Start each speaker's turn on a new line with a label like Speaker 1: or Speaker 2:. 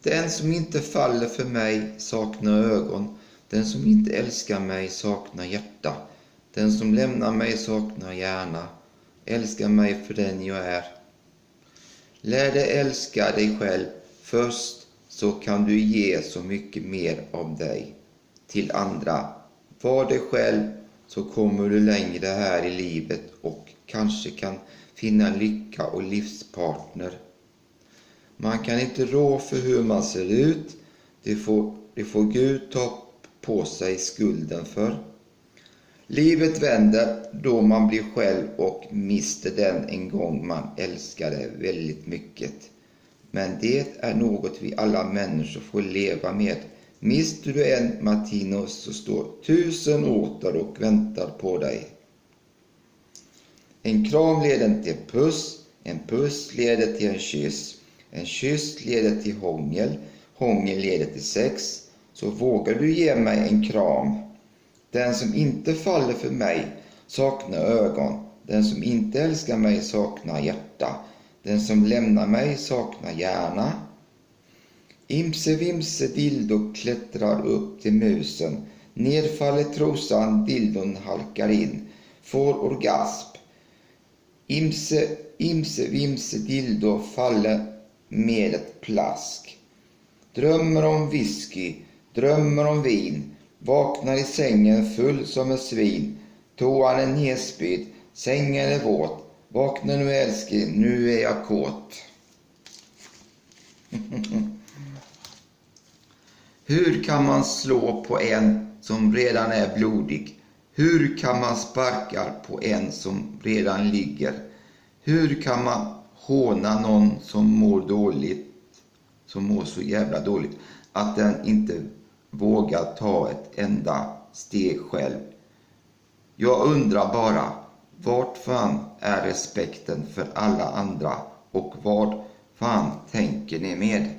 Speaker 1: Den som inte faller för mig saknar ögon. Den som inte älskar mig saknar hjärta. Den som lämnar mig saknar hjärna. Älskar mig för den jag är. Lär dig älska dig själv först, så kan du ge så mycket mer av dig till andra. Var dig själv, så kommer du längre här i livet och kanske kan finna lycka och livspartner. Man kan inte rå för hur man ser ut. Det får Gud ta på sig skulden för. Livet vänder då man blir själv och mister den en gång man älskade väldigt mycket. Men det är något vi alla människor får leva med. Mister du en, Martinus, så står 1000 åter och väntar på dig. En kram leder till en puss leder till en kyss leder till hångel leder till sex. Så vågar du ge mig en kram. Den som inte faller för mig saknar ögon. Den som inte älskar mig saknar hjärta. Den som lämnar mig saknar hjärna. Imse vimse dildo klättrar upp till musen. Nerfaller trosan, dildon halkar in. Får orgasm. Imse vimse dildo faller med ett plask. Drömmer om whisky, drömmer om vin. Vaknar i sängen full som en svin. Toan är nedspydd, sängen är våt. Vakna nu älskling, nu är jag kåt. Hur kan man slå på en som redan är blodig? Hur kan man sparka på en som redan ligger? Hur kan man håna någon som mår dåligt, som mår så jävla dåligt att den inte vågar ta ett enda steg själv? Jag undrar bara, vart fan är respekten för alla andra och vad fan tänker ni med?